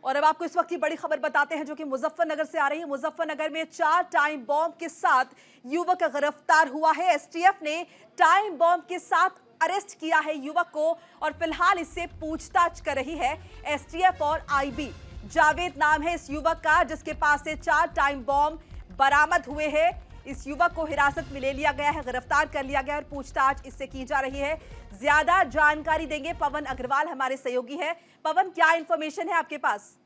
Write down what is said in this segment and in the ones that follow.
और अब आपको इस वक्त की बड़ी खबर बताते हैं जो कि मुजफ्फरनगर से आ रही है। मुजफ्फरनगर में 4 टाइम बॉम्ब के साथ युवक गिरफ्तार हुआ है। एसटीएफ ने टाइम बॉम्ब के साथ अरेस्ट किया है युवक को और फिलहाल इससे पूछताछ कर रही है एसटीएफ और आईबी। जावेद नाम है इस युवक का जिसके पास से 4 टाइम बॉम्ब बरामद हुए हैं। इस युवक को हिरासत में ले लिया गया है, गिरफ्तार कर लिया गया और पूछताछ इससे की जा रही है। ज्यादा जानकारी देंगे पवन अग्रवाल, हमारे सहयोगी है। पवन, क्या इंफॉर्मेशन है आपके पास?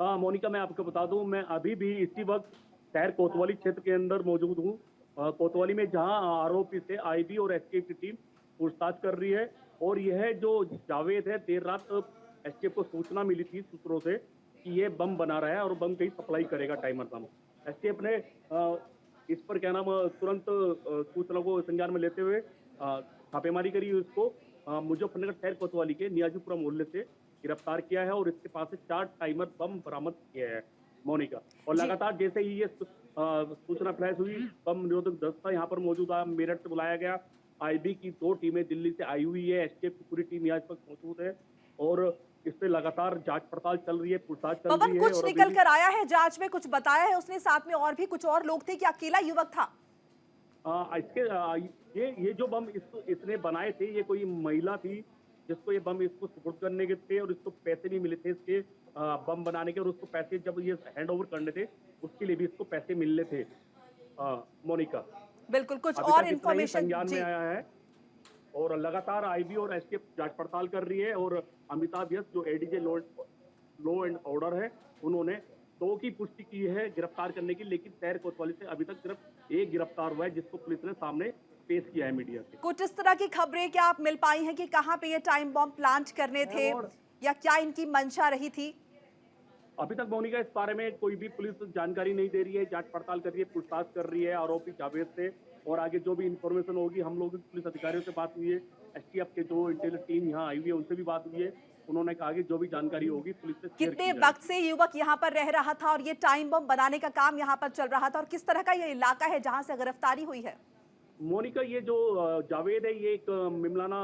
हाँ मोनिका, मैं आपको बता दूं, मैं अभी भी इसी वक्त शहर कोतवाली क्षेत्र के अंदर मौजूद हूँ। कोतवाली में जहां आरोपी से आईबी और एसटीएफ की टीम पूछताछ कर रही है। और यह जो जावेद है, देर रात एसटीएफ को सूचना मिली थी सूत्रों से कि ये बम बना रहा है और बम कहीं सप्लाई करेगा, टाइमर बम। एसटीएफ ने इस पर क्या नाम तुरंत सूचना को संज्ञान में लेते हुए छापेमारी करी। उसको मुजफ्फरनगर शहर कोतवाली के नियाजीपुरा मोहल्ले से गिरफ्तार किया है और इसके पास से 4 टाइमर बम बरामद किए हैं मोनिका। और लगातार जैसे ही ये सूचना फ्लैश हुई, बम निरोधक दस्ता यहाँ पर मौजूद है। मेरठ से बुलाया गया। आईबी की 2 टीमें दिल्ली से आई हुई है। एसटीएफ की पूरी टीम यहाँ पर मौजूद है और इस पे लगातार जांच पड़ताल चल रही है, पूछताछ चल रही है। कुछ निकल कर आया है जांच में, कुछ बताया है उसने? साथ में और भी कुछ और लोग थे कि अकेला युवक था? इसके ये जो बम इसने बनाए थे, ये कोई महिला थी जिसको ये बम इसको सुपुर्द करने के थे और इसको पैसे भी मिले थे इसके बम बनाने के। और उसको पैसे जब ये हैंड ओवर करने थे उसके लिए भी इसको पैसे मिलने थे मोनिका। बिल्कुल, कुछ और इन्फॉर्मेशन संज्ञान में आया है और लगातार आईबी और एसटीएफ जांच पड़ताल कर रही है। और अमिताभ यस जो एडीजे लॉ एंड ऑर्डर है, उन्होंने 2 की पुष्टि की है गिरफ्तार करने की, लेकिन शहर कोतवाली से अभी तक सिर्फ 1 गिरफ्तार हुआ है जिसको पुलिस ने सामने पेश किया है मीडिया से। कुछ इस तरह की खबरें क्या आप मिल पाई हैं कि कहां पे ये टाइम बॉम्ब प्लांट करने थे या क्या इनकी मंशा रही थी? अभी तक मोनिका इस बारे में कोई भी पुलिस जानकारी नहीं दे रही है। जांच पड़ताल कर रही है, पूछताछ कर रही है आरोपी जावेद से। और आगे जो भी इंफॉर्मेशन होगी, हम लोग पुलिस अधिकारियों से बात हुई है, एसटीएफ के जो इंटेलिजेंस टीम यहाँ आई हुई है उनसे भी बात हुई है। उन्होंने कहा कि जो भी जानकारी होगी पुलिस से शेयर की जाएगी। कितने वक्त से युवक यहाँ पर रह रहा था और ये टाइम बम बनाने का काम यहाँ पर चल रहा था और किस तरह का ये इलाका है जहाँ से गिरफ्तारी हुई है? मोनिका, ये जो जावेद है, ये एक मिमलाना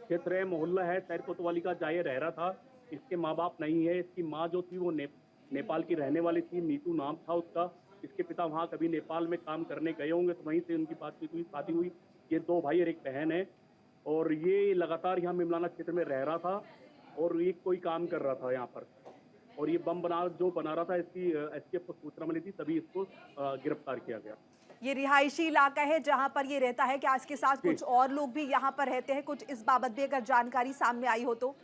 क्षेत्र है, मोहल्ला है शहर कोतवाली का, जहाँ ये रह रहा था। इसके माँ बाप नहीं है। इसकी माँ जो थी वो नेपाल की रहने वाली थी, नीतू नाम था उसका। इसके पिता वहाँ कभी नेपाल में काम करने गए होंगे तो वहीं से उनकी बातचीत हुई, शादी हुई। ये 2 भाई और 1 बहन है और ये लगातार यहाँ मिमलाना क्षेत्र में रह रहा था और ये कोई काम कर रहा था यहाँ पर। और ये बम बना रहा था, इसकी एसटीएफ को सूचना मिली थी, तभी इसको गिरफ्तार किया गया। ये रिहायशी इलाका है जहां पर ये रहता है, क्या इसके साथ कुछ और लोग भी यहाँ पर रहते हैं? कुछ इस बाबत भी अगर जानकारी सामने आई हो तो?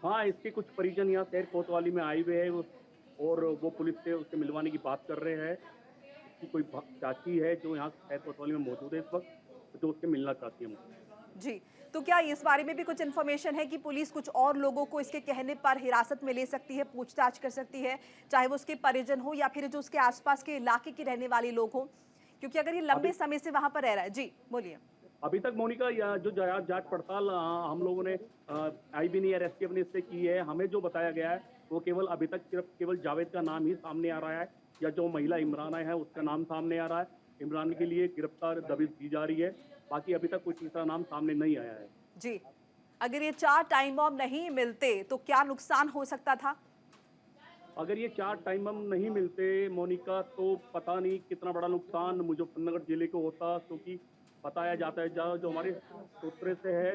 हाँ, इसके कुछ परिजन यहाँ शहर कोतवाली में आए हुए हैं और वो पुलिस से उससे मिलवाने की बात कर रहे हैं। इसकी कोई चाची है जो यहाँ शहर कोतवाली में मौजूद है इस वक्त, जो उससे मिलना चाहती है जी। तो क्या इस बारे में भी कुछ इन्फॉर्मेशन है कि पुलिस कुछ और लोगों को इसके कहने पर हिरासत में ले सकती है, पूछताछ कर सकती है, चाहे वो उसके परिजन हो या फिर जो उसके आसपास के इलाके के रहने वाले लोग हों, क्योंकि अगर ये लंबे समय से वहां पर रह रहा है? जी बोलिए। अभी तक मोनिका जो जांच पड़ताल हम लोगों ने आईबी ने या एसटीएफ ने इससे की है, हमें जो बताया गया है वो केवल अभी तक सिर्फ केवल जावेद का नाम ही सामने आ रहा है, या जो महिला इमराना है उसका नाम सामने आ रहा है। इमरान के लिए गिरफ्तार दबिश दी जा रही है, बाकी अभी तक कोई तीसरा नाम सामने नहीं आया है। जी, अगर ये 4 टाइम बम नहीं मिलते तो क्या नुकसान हो सकता था? अगर ये 4 टाइम बम नहीं मिलते मोनिका, तो पता नहीं कितना बड़ा नुकसान मुजफ्फरनगर जिले को होता, क्योंकि बताया जाता है जो हमारे सूत्र से है,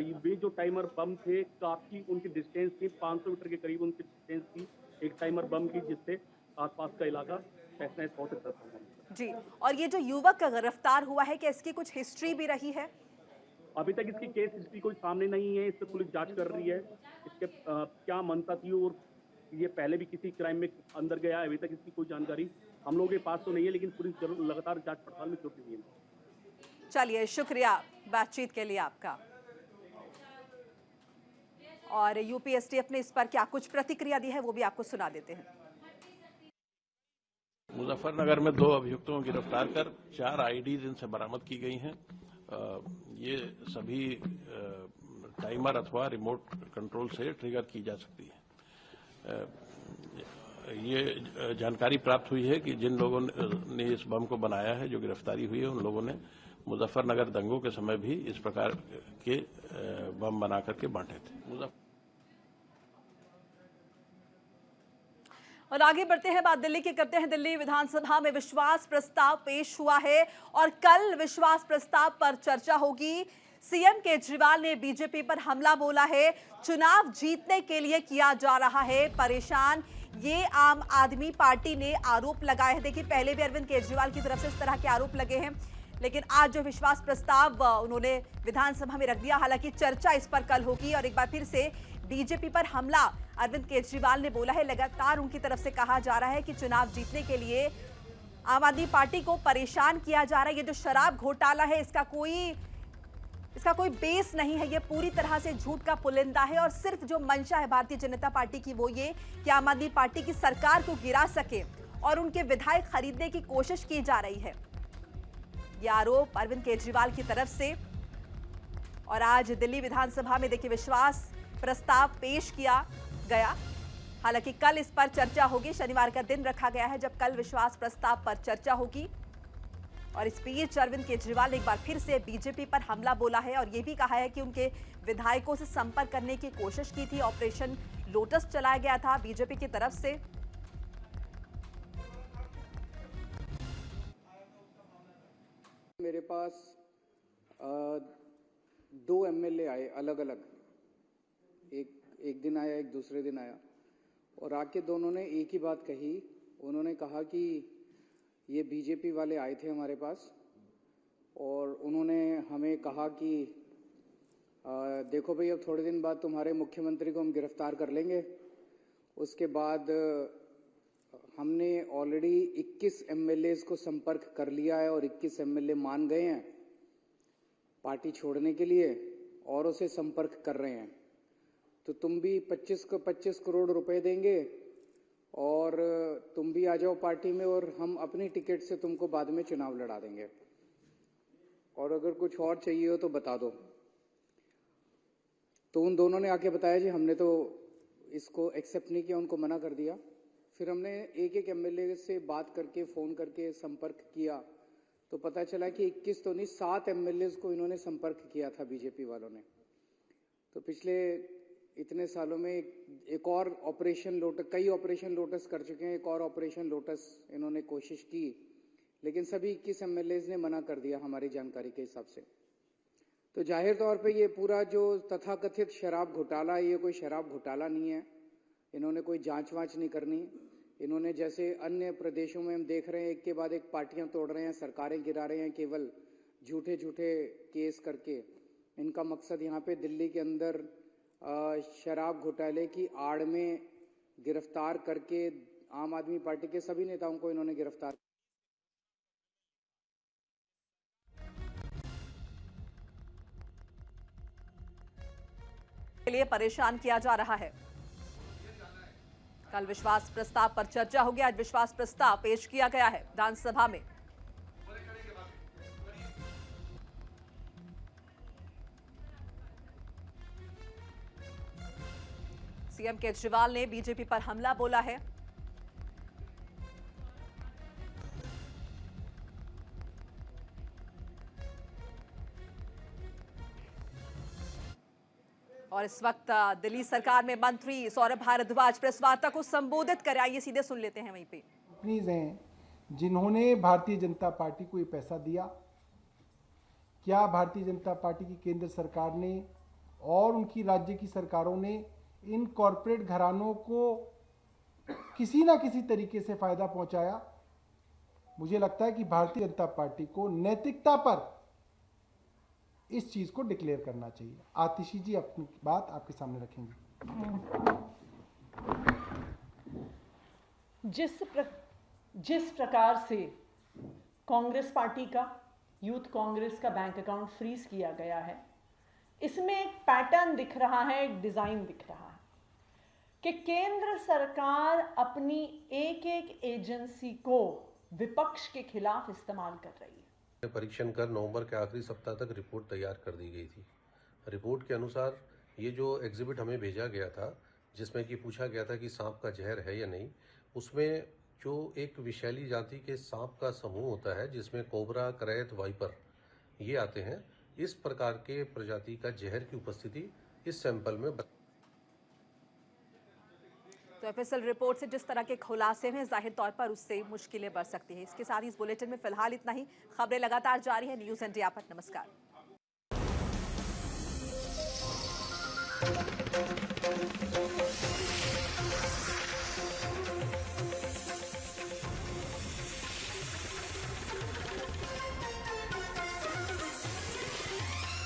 ये जो टाइमर बम थे काफी उनकी डिस्टेंस थी, 500 मीटर के करीब उनकी डिस्टेंस थी एक टाइमर बम की, जिससे आसपास का इलाका तहस-नहस हो सकता था। जी, और ये जो युवक का गिरफ्तार हुआ है, क्या इसकी कुछ हिस्ट्री भी रही है? अभी तक इसकी केस हिस्ट्री कोई सामने नहीं है, इस पर पुलिस जांच कर रही है। इसके क्या मनसा थी और ये पहले भी किसी क्राइम में अंदर गया है, अभी तक इसकी कोई जानकारी हम लोगों के पास तो नहीं है, लेकिन पुलिस जरूर लगातार जांच पड़ताल में जुटी हुई है। चलिए, शुक्रिया बातचीत के लिए आपका। और यूपीएसटीएफ ने इस पर क्या कुछ प्रतिक्रिया दी है वो भी आपको सुना देते हैं। मुजफ्फरनगर में 2 अभियुक्तों को गिरफ्तार कर 4 आईडीज इनसे बरामद की गई हैं। ये सभी टाइमर अथवा रिमोट कंट्रोल से ट्रिगर की जा सकती है। ये जानकारी प्राप्त हुई है कि जिन लोगों ने इस बम को बनाया है, जो गिरफ्तारी हुई है, उन लोगों ने मुजफ्फरनगर दंगों के समय भी इस प्रकार के बम बना करके बांटे थे। और आगे बढ़ते हैं, बात दिल्ली की करते हैं। दिल्ली विधानसभा में विश्वास प्रस्ताव पेश हुआ है और कल विश्वास प्रस्ताव पर चर्चा होगी। सीएम केजरीवाल ने बीजेपी पर हमला बोला है। चुनाव जीतने के लिए किया जा रहा है परेशान, ये आम आदमी पार्टी ने आरोप लगाए हैं। देखिए, पहले भी अरविंद केजरीवाल की तरफ से इस तरह के आरोप लगे हैं, लेकिन आज जो विश्वास प्रस्ताव उन्होंने विधानसभा में रख दिया, हालांकि चर्चा इस पर कल होगी। और एक बार फिर से बीजेपी पर हमला अरविंद केजरीवाल ने बोला है। लगातार उनकी तरफ से कहा जा रहा है कि चुनाव जीतने के लिए आम आदमी पार्टी को परेशान किया जा रहा है। ये जो शराब घोटाला है, इसका कोई बेस नहीं है, ये पूरी तरह से झूठ का पुलिंदा है। और सिर्फ जो मंशा है भारतीय जनता पार्टी की, वो ये कि आम आदमी पार्टी की सरकार को गिरा सके और उनके विधायक खरीदने की कोशिश की जा रही है। ये आरोप अरविंद केजरीवाल की तरफ से। और आज दिल्ली विधानसभा में देखिए विश्वास प्रस्ताव पेश किया गया। हालांकि कल इस पर चर्चा होगी, शनिवार का दिन रखा गया है जब कल विश्वास प्रस्ताव पर चर्चा होगी। और इस बीच अरविंद केजरीवाल ने एक बार फिर से बीजेपी पर हमला बोला है और यह भी कहा है कि उनके विधायकों से संपर्क करने की कोशिश की थी। ऑपरेशन लोटस चलाया गया था बीजेपी की तरफ से। मेरे पास 2 एमएलए आए अलग अलग, एक दिन आया, एक दूसरे दिन आया, और आके दोनों ने एक ही बात कही। उन्होंने कहा कि ये बीजेपी वाले आए थे हमारे पास और उन्होंने हमें कहा कि देखो भाई, अब थोड़े दिन बाद तुम्हारे मुख्यमंत्री को हम गिरफ्तार कर लेंगे। उसके बाद हमने ऑलरेडी 21 एमएलए को संपर्क कर लिया है और 21 एमएलए मान गए हैं पार्टी छोड़ने के लिए और उसे संपर्क कर रहे हैं। तो तुम भी 25 करोड़ रुपए देंगे और तुम भी आ जाओ पार्टी में और हम अपनी टिकट से तुमको बाद में चुनाव लड़ा देंगे, और अगर कुछ और चाहिए हो तो बता दो। तो उन दोनों ने आके बताया जी हमने तो इसको एक्सेप्ट नहीं किया, उनको मना कर दिया। फिर हमने एक एमएलए से बात करके, फ़ोन करके संपर्क किया तो पता चला कि 21 तो नहीं, 7 एमएलए को इन्होंने संपर्क किया था बीजेपी वालों ने। तो पिछले इतने सालों में एक और ऑपरेशन लोटस, कई ऑपरेशन लोटस कर चुके हैं, एक और ऑपरेशन लोटस इन्होंने कोशिश की, लेकिन सभी 21 एमएलए ने मना कर दिया हमारी जानकारी के हिसाब से। तो जाहिर तौर पे ये पूरा जो तथाकथित शराब घोटाला है, ये कोई शराब घोटाला नहीं है। इन्होंने कोई जांच वांच नहीं करनी। इन्होंने जैसे अन्य प्रदेशों में हम देख रहे हैं, एक के बाद एक पार्टियां तोड़ रहे हैं, सरकारें गिरा रहे हैं केवल झूठे झूठे केस करके। इनका मकसद यहाँ पे दिल्ली के अंदर शराब घोटाले की आड़ में गिरफ्तार करके आम आदमी पार्टी के सभी नेताओं को इन्होंने गिरफ्तार के लिए परेशान किया जा रहा है। कल विश्वास प्रस्ताव पर चर्चा होगी। आज विश्वास प्रस्ताव पेश किया गया है विधानसभा में। सीएम केजरीवाल ने बीजेपी पर हमला बोला है। और इस वक्त दिल्ली सरकार में मंत्री सौरभ भारद्वाज प्रेस वार्ता को संबोधित कर, आइए सीधे सुन लेते हैं वहीं पे। कंपनीज हैं जिन्होंने भारतीय जनता पार्टी को ये पैसा दिया। क्या भारतीय जनता पार्टी की केंद्र सरकार ने और उनकी राज्य की सरकारों ने इन कॉरपोरेट घरानों को किसी ना किसी तरीके से फायदा पहुंचाया? मुझे लगता है कि भारतीय जनता पार्टी को नैतिकता पर इस चीज को डिक्लेयर करना चाहिए। आतिशी जी अपनी बात आपके सामने रखेंगे। जिस प्रकार से कांग्रेस पार्टी का, यूथ कांग्रेस का बैंक अकाउंट फ्रीज किया गया है, इसमें एक पैटर्न दिख रहा है, एक डिजाइन दिख रहा है कि केंद्र सरकार अपनी एक एक एजेंसी को विपक्ष के खिलाफ इस्तेमाल कर रही है। परीक्षण कर नवंबर के आखिरी सप्ताह तक रिपोर्ट तैयार कर दी गई थी। रिपोर्ट के अनुसार ये जो एग्जिबिट हमें भेजा गया था, जिसमें कि पूछा गया था कि सांप का जहर है या नहीं, उसमें जो एक विषैली जाति के सांप का समूह होता है जिसमें कोबरा, करैत, वाइपर ये आते हैं, इस प्रकार के प्रजाति का जहर की उपस्थिति इस सैंपल में तो एफएसएल रिपोर्ट से जिस तरह के खुलासे हैं, जाहिर तौर पर उससे मुश्किलें बढ़ सकती हैं। इसके साथ ही इस बुलेटिन में फिलहाल इतना ही। खबरें लगातार जारी है न्यूज़ इंडिया पर। नमस्कार।